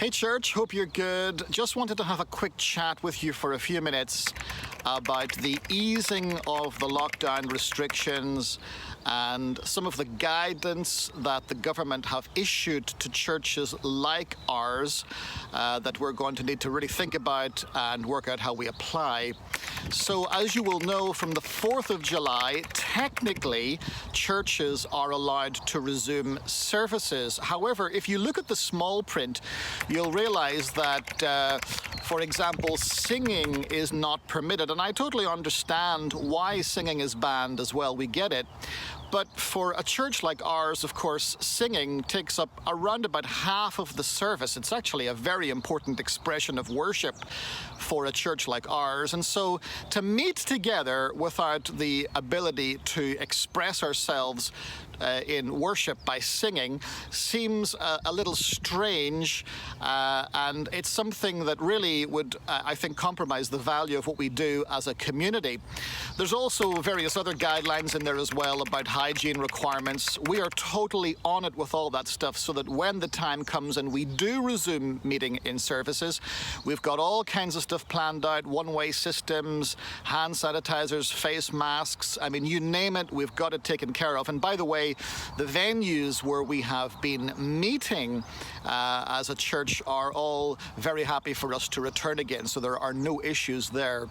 Hey church, hope you're good. Just wanted to have a quick chat with you for a few minutes about the easing of the lockdown restrictions and some of the guidance that the government have issued to churches like ours that we're going to need to really think about and work out how we apply. So as you will know, from the 4th of July, technically churches are allowed to resume services. However, if you look at the small print, you'll realize that, for example, singing is not permitted. And I totally understand why singing is banned as well. We get it. But for a church like ours, of course, singing takes up around about half of the service. It's actually a very important expression of worship for a church like ours. And so to meet together without the ability to express ourselves in worship by singing seems a little strange, and it's something that really would, I think, compromise the value of what we do as a community. There's also various other guidelines in there as well about hygiene requirements. We are totally on it with all that stuff so that when the time comes and we do resume meeting in services, we've got all kinds of stuff planned out, one-way systems, hand sanitizers, face masks. I mean, you name it, we've got it taken care of. And by the way, the venues where we have been meeting as a church are all very happy for us to return again, so there are no issues there.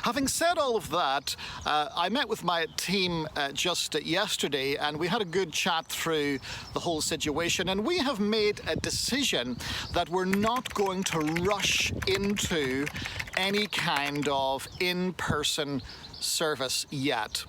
Having said all of that, I met with my team just yesterday, and we had a good chat through the whole situation, and we have made a decision that we're not going to rush into any kind of in-person service yet.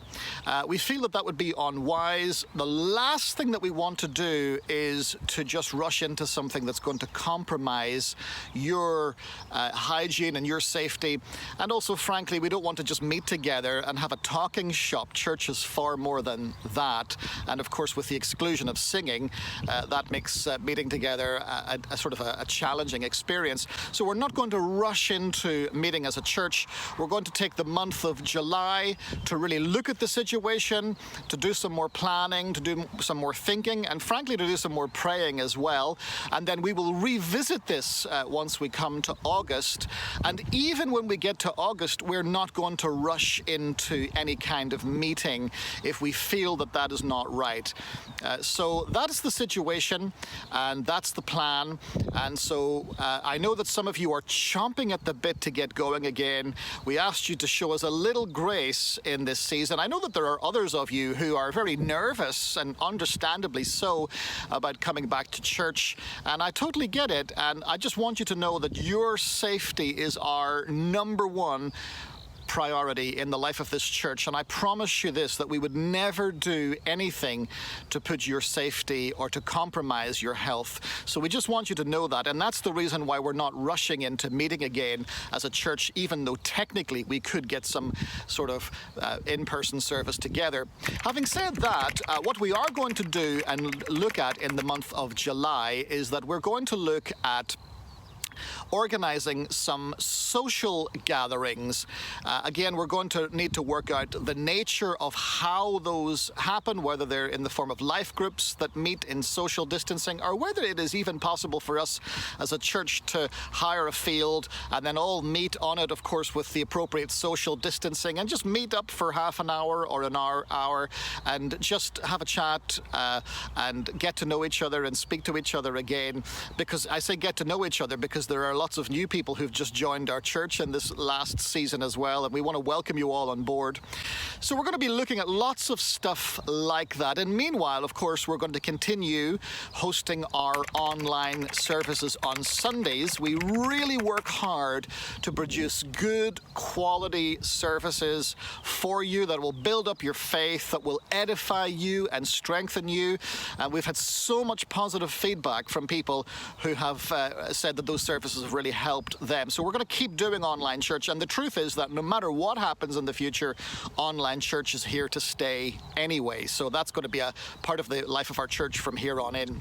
We feel that would be unwise. The last thing that we want to do is to just rush into something that's going to compromise your hygiene and your safety. And also, frankly, we don't want to just meet together and have a talking shop. Church is far more than that. And of course, with the exclusion of singing, that makes meeting together a sort of a challenging experience. So we're not going to rush into meeting as a church. We're going to take the month of July to really look at the situation, to do some more planning, to do some more thinking, and frankly to do some more praying as well. And then we will revisit this once we come to August. And even when we get to August, we're not going to rush into any kind of meeting if we feel that that is not right. So that's the situation, and that's the plan. And so I know that some of you are chomping at the bit to get going again. We asked you to show us a little grace in this season. I know that there are others of you who are very nervous, and understandably so, about coming back to church, and I totally get it. And I just want you to know that your safety is our number one priority in the life of this church, and I promise you this, that we would never do anything to put your safety or to compromise your health. So we just want you to know that, and that's the reason why we're not rushing into meeting again as a church, even though technically we could get some sort of in-person service together. Having said that, what we are going to do and look at in the month of July is that we're going to look at organizing some social gatherings. Again, we're going to need to work out the nature of how those happen, whether they're in the form of life groups that meet in social distancing, or whether it is even possible for us as a church to hire a field and then all meet on it, of course, with the appropriate social distancing, and just meet up for half an hour or an hour and just have a chat and get to know each other and speak to each other again. Because I say get to know each other because there are lots of new people who've just joined our church in this last season as well, and we want to welcome you all on board. So we're going to be looking at lots of stuff like that. And meanwhile, of course, we're going to continue hosting our online services on Sundays. We really work hard to produce good quality services for you that will build up your faith, that will edify you and strengthen you. And we've had so much positive feedback from people who have said that those services have really helped them. So we're going to keep doing online church, and the truth is that no matter what happens in the future, online church is here to stay anyway. So that's going to be a part of the life of our church from here on in.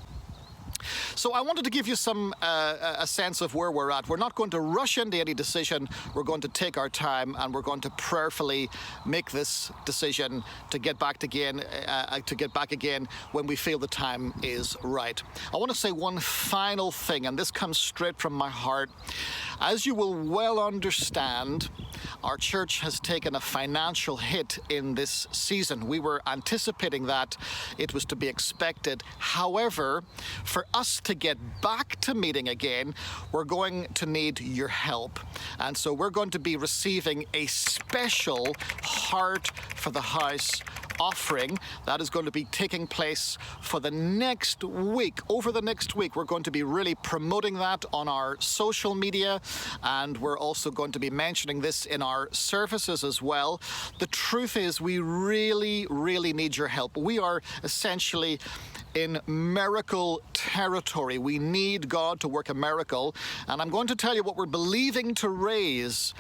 So I wanted to give you a sense of where we're at. We're not going to rush into any decision. We're going to take our time, and we're going to prayerfully make this decision to get back again when we feel the time is right. I want to say one final thing, and this comes straight from my heart. As you will well understand, our church has taken a financial hit in this season. We were anticipating that. It was to be expected. However, for us to get back to meeting again, we're going to need your help. And so we're going to be receiving a special Heart for the House offering that is going to be taking place for the next week. Over the next week, we're going to be really promoting that on our social media, and we're also going to be mentioning this in our services as well. The truth is, we really, really need your help. We are essentially in miracle territory. We need God to work a miracle, and I'm going to tell you what we're believing to raise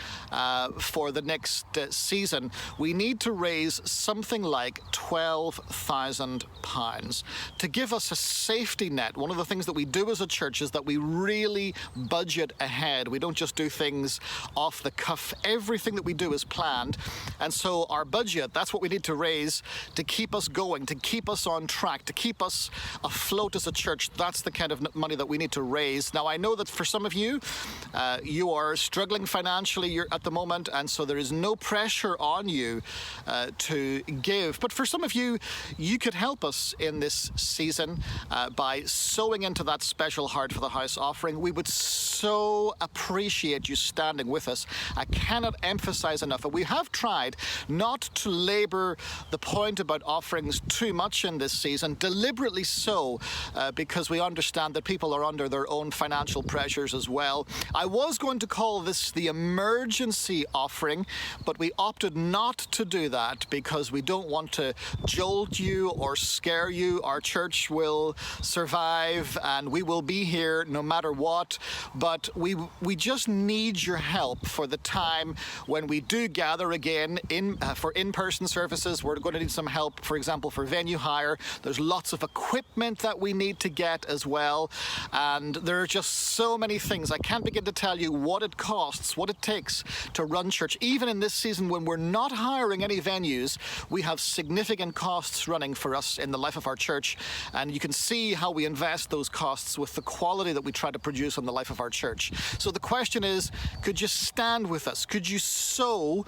for the next season. We need to raise something like £12,000 to give us a safety net. One of the things that we do as a church is that we really budget ahead. We don't just do things off the cuff. Everything that we do is planned, and so our budget, that's what we need to raise to keep us going, to keep us on track, to keep us afloat as a church. That's the kind of money that we need to raise. Now, I know that for some of you, you are struggling financially at the moment, and so there is no pressure on you to give. But for some of you, you could help us in this season by sowing into that special Heart for the House offering. We would so appreciate you standing with us. I cannot emphasize enough, and we have tried not to labor the point about offerings too much in this season, deliberately so, because we understand that people are under their own financial pressures as well. I was going to call this the emergency offering, but we opted not to do that because we don't want to jolt you or scare you. Our church will survive, and we will be here no matter what, but we just need your help for the time when we do gather again for in-person services. We're going to need some help, for example, for venue hire. There's lots of equipment that we need to get as well, and there are just so many things. I can't begin to tell you what it costs, what it takes to run church. Even in this season when we're not hiring any venues, we have significant costs running for us in the life of our church, and you can see how we invest those costs with the quality that we try to produce on the life of our church. So the question is, could you stand with us? Could you sow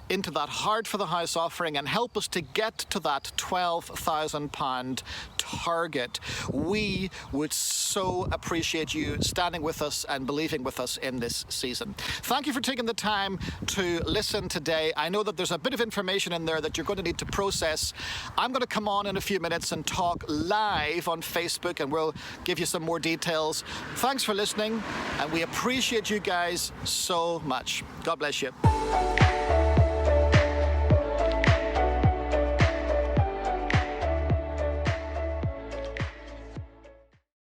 into that Heart for the House offering and help us to get to that £12,000 target? We would so appreciate you standing with us and believing with us in this season. Thank you for taking the time to listen today. I know that there's a bit of information in there that you're going to need to process. I'm going to come on in a few minutes and talk live on Facebook, and we'll give you some more details. Thanks for listening, and we appreciate you guys so much. God bless you.